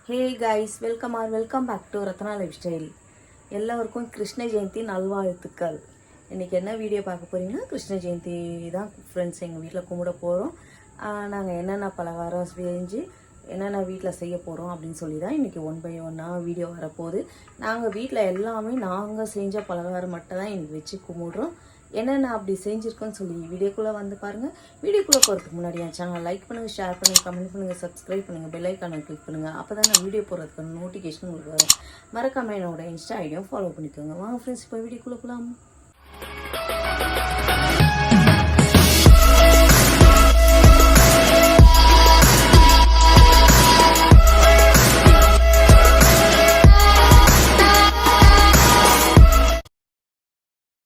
Hey guys, welcome back to Ratna life style. எல்லோருக்கும் கிருஷ்ண ஜெயந்தி நல்வாழ்த்துக்கள். இன்றைக்கி என்ன வீடியோ பார்க்க போகிறீங்கன்னா, கிருஷ்ண ஜெயந்தி தான் ஃப்ரெண்ட்ஸ் எங்கள் வீட்டில் கும்பிட போகிறோம். நாங்கள் என்னென்ன பலகாரம் செஞ்சு என்னென்ன வீட்டில் செய்ய போகிறோம் அப்படின்னு சொல்லி தான் இன்றைக்கி 1 by 1 வீடியோ வரப்போகுது. நாங்கள் வீட்டில் எல்லாமே நாங்கள் செஞ்ச பலகாரம் மட்டும் தான் இன்றைக்கி வச்சு கும்பிடுறோம். என்னென்ன அப்படி செஞ்சுருக்கோன்னு சொல்லி வீடியோக்குள்ளே வந்து பாருங்கள். வீடியோக்குள்ளே போகிறதுக்கு முன்னாடி என் சேனல் லைக் பண்ணுங்கள், ஷேர் பண்ணுங்கள், கமெண்ட் பண்ணுங்கள், சப்ஸ்கிரைப் பண்ணுங்கள், பெல் ஐக்கானை கிளிக் பண்ணுங்கள். அப்போ தான் நான் வீடியோ போடுறதுக்கான நோட்டிஃபிகேஷன் உங்களுக்கு வரும். மறக்காம என்னோட இன்ஸ்டா ஐடியும் ஃபாலோ பண்ணிக்கோங்க. வாங்க ஃப்ரெண்ட்ஸ், இப்போ வீடியோக்குள்ளே போகலாம்.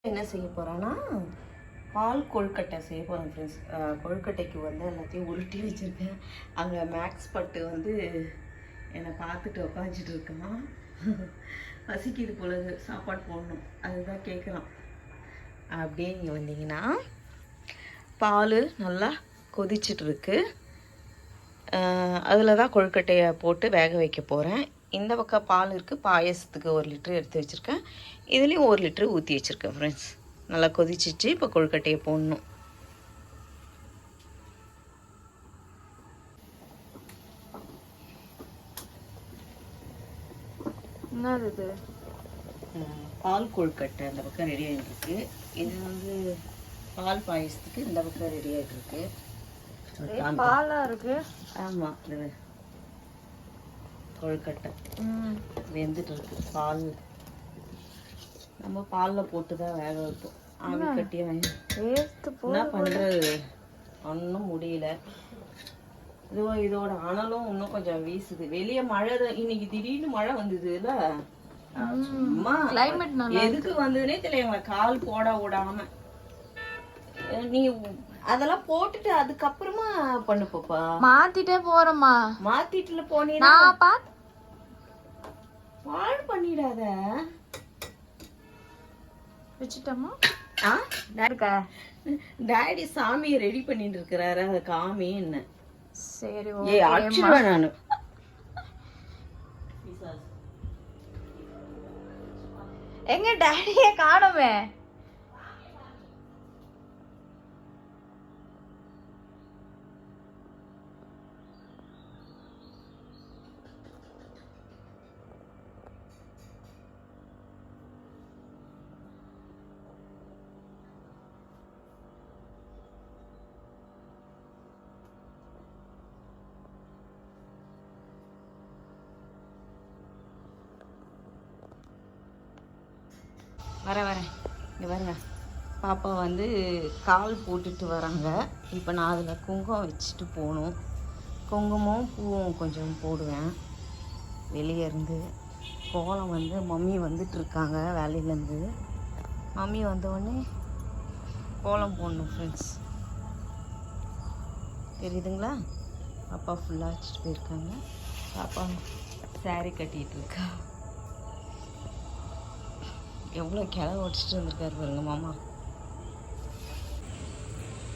என்ன செய்ய போகிறேன்னா, பால் கொழுக்கட்டை செய்ய போகிறேன் ஃப்ரெண்ட்ஸ். கொழுக்கட்டைக்கு வந்து எல்லாத்தையும் உருட்டி வச்சுருக்கேன். அங்கே மேக்ஸ் பட்டு வந்து என்னை பார்த்துட்டு உட்காந்துட்டு இருக்கான். பசிக்குது பொழுது சாப்பாடு போடணும், அதுதான் கேட்குறான். அப்படியே இங்கே வந்தீங்கன்னா பால் நல்லா கொதிச்சிட்ருக்கு. அதில் தான் கொழுக்கட்டையை போட்டு வேக வைக்க போகிறேன். இந்த பக்கம் பால் இருக்குது, பாயசத்துக்கு 1 லிட்டர் எடுத்து வச்சுருக்கேன். இதுலேயும் 1 லிட்டர் ஊற்றி வச்சுருக்கேன் ஃப்ரெண்ட்ஸ். நல்லா கொதிச்சிச்சு. இப்போ கொழுக்கட்டையை போடணும். என்னது இது? பால் கொழுக்கட்டை இந்த பக்கம் ரெடி ஆகிட்டுருக்கு. இது வந்து பால் பாயசத்துக்கு இந்த பக்கம் ரெடி ஆகிட்டுருக்கு. பாலாக இருக்குது. ஆமாம், இது கொழுக்கட்டை வெந்துட்டு இருக்கு. பால் நம்ம பாலில் போட்டு தான் வேக வைப்போம். ஆவி கட்டி என்ன பண்ணுறது, ஒன்றும் முடியல. இதோட அனலும் இன்னும் கொஞ்சம் வீசுது. வெளியே மழை இன்னைக்கு திடீர்னு மழை வந்தது இல்ல, சும்மா எதுக்கு வந்ததுன்னே தெரியல. கால் போட விடாம நீங்க அதெல்லாம் போட்டுட்டு அதுக்கப்புறமா பண்ணு பாப்பா. மாத்திட்டே போறோமா? மாத்திட்டுல போனீங்கன்னா பால் பண்ணிடாத. வச்சுட்டோமா? டாடி சாமியை ரெடி பண்ணிட்டு இருக்கிறாரு, அதை காமி என்ன. சரி, அடிச்சுடுவேன் நானு. எங்க டாடியே காணுமே. வரேன். இங்கே பாருங்க, பாப்பா வந்து கால் போட்டுட்டு வராங்க. இப்போ நான் அதில் குங்குமம் வச்சுட்டு போகணும். குங்குமம் பூவும் கொஞ்சம் போடுவேன். வெளியே இருந்து கோலம் வந்து மம்மி வந்துட்டுருக்காங்க வேலையிலேருந்து. மம்மி வந்தோடனே கோலம் போடணும் ஃப்ரெண்ட்ஸ். தெரியுதுங்களா? பாப்பா ஃபுல்லாக வச்சுட்டு போயிருக்காங்க. பாப்பா சாரி கட்டிகிட்டு இருக்கா. எவ்வளோ கிளை ஓடிச்சிட்டு வந்திருக்காரு பாருங்க மாமா.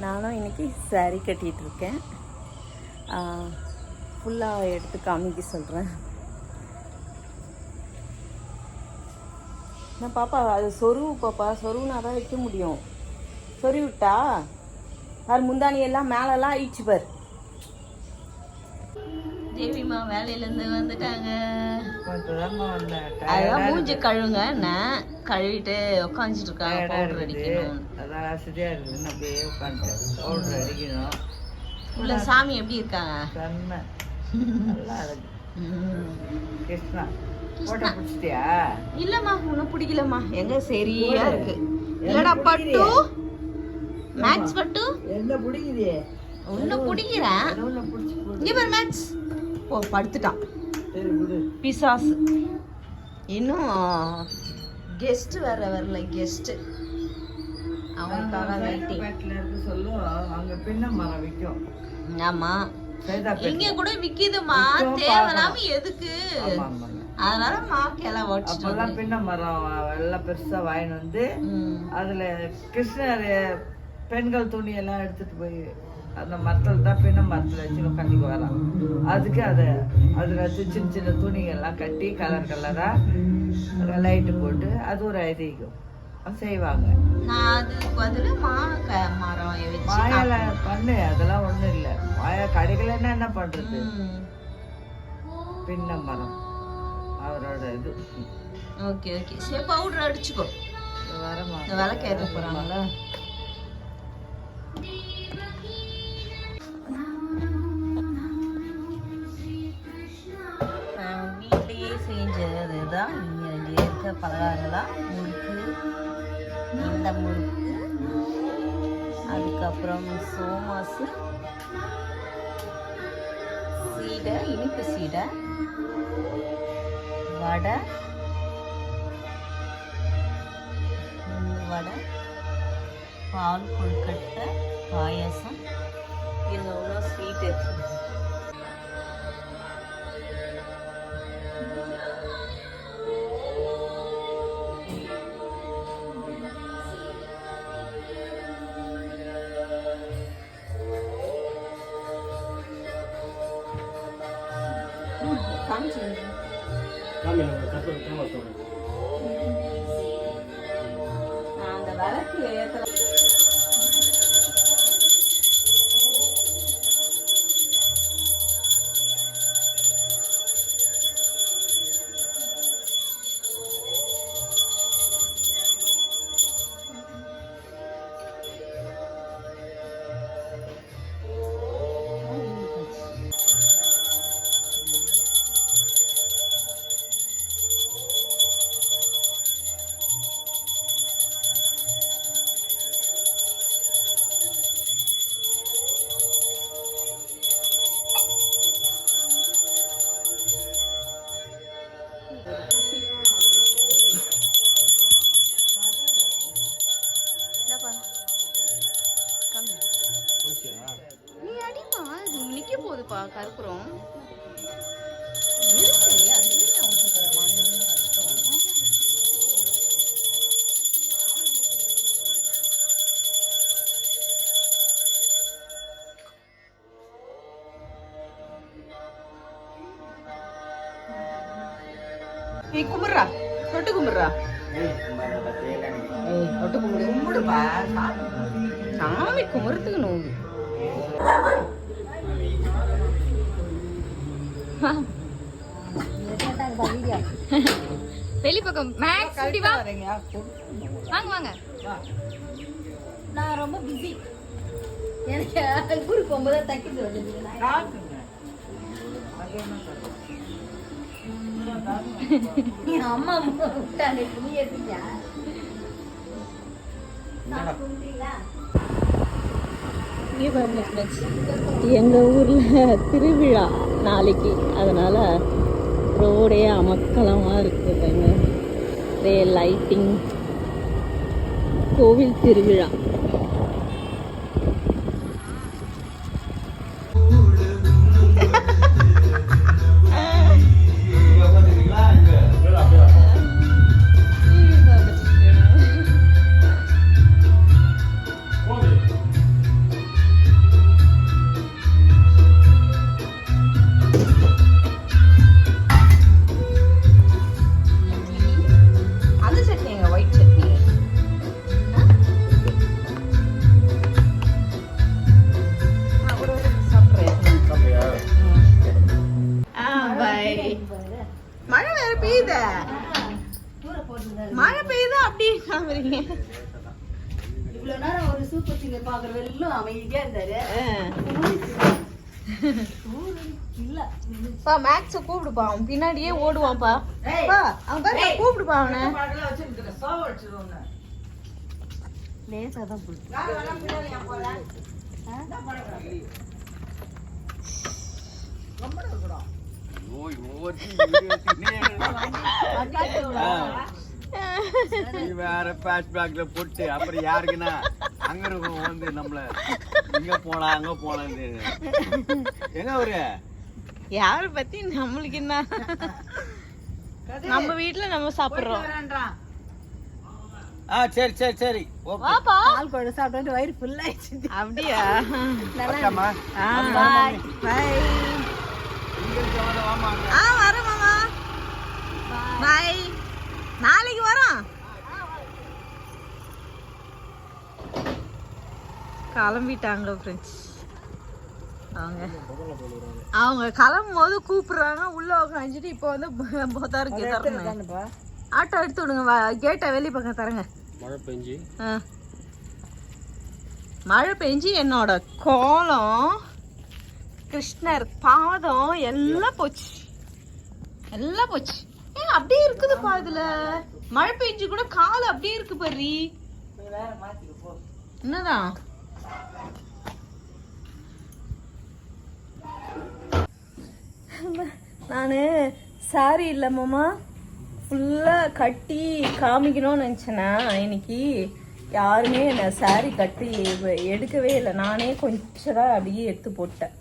நானும் இன்னைக்கு சாரி கட்டிகிட்டு இருக்கேன். ஃபுல்லாக எடுத்து காமிக்க சொல்கிறேன். நான் பாப்பா அது சொருவு பாப்பா, சொருவுனா தான் வைக்க முடியும். சொருவி விட்டா அது முந்தானி எல்லாம் மேலெல்லாம் ஆயிடுச்சு பார். தேவிமா வேலையிலேருந்து வந்துட்டாங்க. அதான் மூஞ்சி கழுவுங்க என்ன கழுவிட்டு உட்காந்துட்டு இருக்காங்க. பவுடர் அடிக்கணும். உள்ள சாமி எப்படி இருக்காங்க? இல்லம்மா, ஒன்னும் பிடிக்கலம்மா. எங்க சரியா இருக்கு. இல்லடா பட்டு, மேக்ஸ் பட்டு என்ன பிடிக்குது? ஒன்னும் பிடிக்கிறேன். இங்க பாரு மேக்ஸ். ஓ, படுத்துட்டான் பிசாசு. இன்னும் கெஸ்ட் வேற வரல. கெஸ்ட் அவங்களுக்காக வெயிட்டிங். சொல்லுவோம் அங்க பின்ன மரம் விற்கும். ஆமா, இங்க கூட விக்குதுமா. தேவையில்லாம எதுக்கு? அதனால மாக்கெல்லாம் ஓடிச்சுட்டு பின்ன மரம் எல்லாம் பெருசா வாங்கிட்டு வந்து அதுல கிருஷ்ணர் பெண்கள் துணி எல்லாம் எடுத்துட்டு போய் அந்த மரத்தில் தான் பின்ன மரத்தில் வச்சு உட்காந்துக்கு வரான். அதுக்கு அதில் வச்சு சின்ன சின்ன துணிகள்லாம் கட்டி கலர் கலராக லைட்டு போட்டு அது ஒரு ஐதீகம் செய்வாங்க. மாயால பண்ணு அதெல்லாம் ஒன்றும் இல்லை. மாயா கடைகள்னா என்ன பண்ணுறது, பின்ன மரம் அவரோட இது. ஓகே ஓகே சரி, பவுடர் அடிச்சுக்கோ. வரமா விளக்கு ஏற்ற போகிறாங்களா? வீட்லேயே செஞ்சது தான் இங்கே இருக்க பலகாரங்களாம். முறுக்கு, இந்த முறுக்கு, அதுக்கப்புறம் சோமாசு, சீடை, இனிப்பு சீடை, வடை, வடை, பால் கொழுக்கட்டை, பாயாசம், இது ஒன்றும் ஸ்வீட் இருக்கு. அந்த விளக்கு ஏற்ற நீ அடிப்பா, இது நிக்க போகுதுப்பா கருப்புறம் நீ கும்பிட்றா, தொட்டு கும்பிட்றா, தொட்டு கும்பிடுப்பா. சாமி கும்பிட்றதுக்கு நோவு. வெளி பக்கம் மேக்ஸ் இப்படி வா. வாங்க வாங்க. நான் ரொம்ப பிஸி. எனக்கு ஊருக்கு போகும்போது தைக்கிறது வந்து அம்மா விட்டாங்க துணி எடுத்துக்கியா. எங்கள் ஊரில் திருவிழா நாளைக்கு, அதனால் ரோடே அமக்கலமாக இருக்குதுங்க. ஒரே லைட்டிங், கோவில் திருவிழா. மழை வேற பெய்யுத, மழை பெய்யுதா அப்படியே காமிறீங்க. இவ்வளவு நேரம் ஒரு சூப்பர் சிங்கர் பாக்குற வெள்ளும் அமைதியா இருந்தாரு. பா மேக்ஸ கூப்பிடுப்பா, அவன் பின்னாடியே ஓடுவான்ப்பா. அவன் பேர் கூப்பிடுப்பா அவனை. லேசா தான் வேற பேட்ச்பேக்ல போட்டு அப்புறம் யாருக்குன்னா அங்க இருக்கும் வந்து நம்மள இங்க போலாம் அங்க போலாம். எங்க ஒரு யார பத்தி நம்மளுக்கு என்ன, நம்ம வீட்டுல நம்ம சாப்பிடுறோம். சரி சரி சரி ஓகே வாப்பா. பால் குழம்பு சாப்பிட்டு வயிறு ஃபுல் ஆயிடுச்சு. அப்படியா? அக்காமா பாய். பாய். இங்க வாமா வரேன் மாமா. பாய். நாளைக்கு வரோம். கிளம்பிட்டாங்க ஃப்ரெண்ட்ஸ். அவங்க கிளம்பும் போது கூப்பிடுறாங்க, உள்ள உட்காந்துட்டு இப்போ வந்து போதாருக்கு தரணும். ஆட்டோ எடுத்து விடுங்க, கேட்டை வெளியே பக்கம் தரங்க. மழை பெஞ்சு என்னோட கோலம், கிருஷ்ணர் பாதம் எல்லாம் போச்சு, எல்லாம் போச்சு. ஏன் அப்படியே இருக்குதுப்பா, இதுல மழை பெஞ்சு கூட கால் அப்படியே இருக்கு பாரு. என்னதான் நான் சாரி இல்லை மாமா, ஃபுல்லாக கட்டி காமிக்கணும்னு நினச்சேன்னா இன்னைக்கு யாருமே என்னை சாரி கட்டி எடுக்கவே இல்லை. நானே கொஞ்சம் தான் அப்படியே எடுத்து போட்டேன்.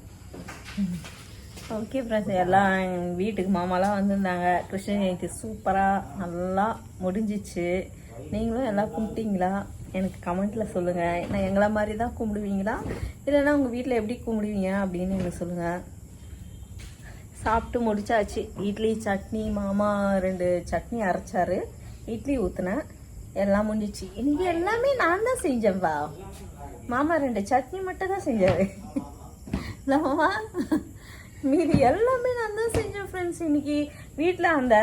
ஓகே ஃப்ரெண்ட்ஸ், எல்லாம் எங்கள் வீட்டுக்கு மாமாலாம் வந்திருந்தாங்க. கிருஷ்ண ஜெயந்தி சூப்பராக நல்லா முடிஞ்சிச்சு. நீங்களும் எல்லாம் கும்பிட்டீங்களா? எனக்கு கமெண்ட்டில் சொல்லுங்கள். நான் எங்களை மாதிரி தான் கும்பிடுவீங்களா, இல்லைன்னா உங்கள் வீட்டில் எப்படி கும்பிடுவீங்க அப்படின்னு எனக்கு சொல்லுங்கள். சாப்பிட்டு முடிச்சாச்சு. இட்லி சட்னி, மாமா 2 சட்னி அரைச்சாரு, இட்லி ஊற்றுனேன், எல்லாம் முடிஞ்சிச்சு. இன்னைக்கு எல்லாமே நான் தான் செஞ்சேன்ப்பா. மாமா 2 சட்னி மட்டும் தான் செஞ்சாரு. மாமா மீதி எல்லாமே நான் தான் செஞ்சேன் ஃப்ரெண்ட்ஸ். இன்னைக்கு வீட்டில் அந்த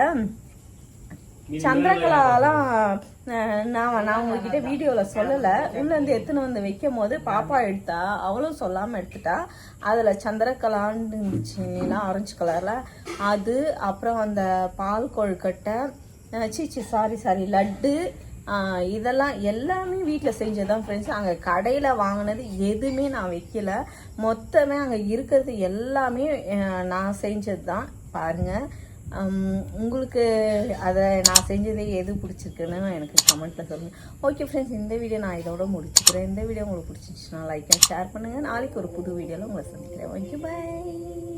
சந்திரகலாலாம் நான் உங்ககிட்ட வீடியோவில் சொல்லலை. உள்ளேருந்து எடுத்துன்னு வந்து வைக்கும் போது பாப்பா எடுத்தா, அவளும் சொல்லாமல் எடுத்துட்டா. அதில் சந்திரகலான்னு இருந்துச்சுன்னா ஆரஞ்சு கலரில் அது, அப்புறம் அந்த பால் கொழுக்கட்டை, சாரி லட்டு, இதெல்லாம் எல்லாமே வீட்டில் செஞ்சதுதான் ஃப்ரெண்ட்ஸ். அங்கே கடையில் வாங்கினது எதுவுமே நான் வைக்கல. மொத்தமே அங்கே இருக்கிறது எல்லாமே நான் செஞ்சது தான். பாருங்கள், உங்களுக்கு அதை நான் செஞ்சதே எது பிடிச்சிருக்குன்னு எனக்கு கமெண்ட்டில் சொல்லுங்கள். ஓகே ஃப்ரெண்ட்ஸ், இந்த வீடியோ நான் இதோட முடிச்சுக்கிறேன். இந்த வீடியோ உங்களுக்கு பிடிச்சிருச்சுன்னா லைக் அண்ட் ஷேர் பண்ணுங்கள். நாளைக்கு ஒரு புது வீடியோவில் உங்களை சந்திக்கிறேன். ஓகே, பாய்.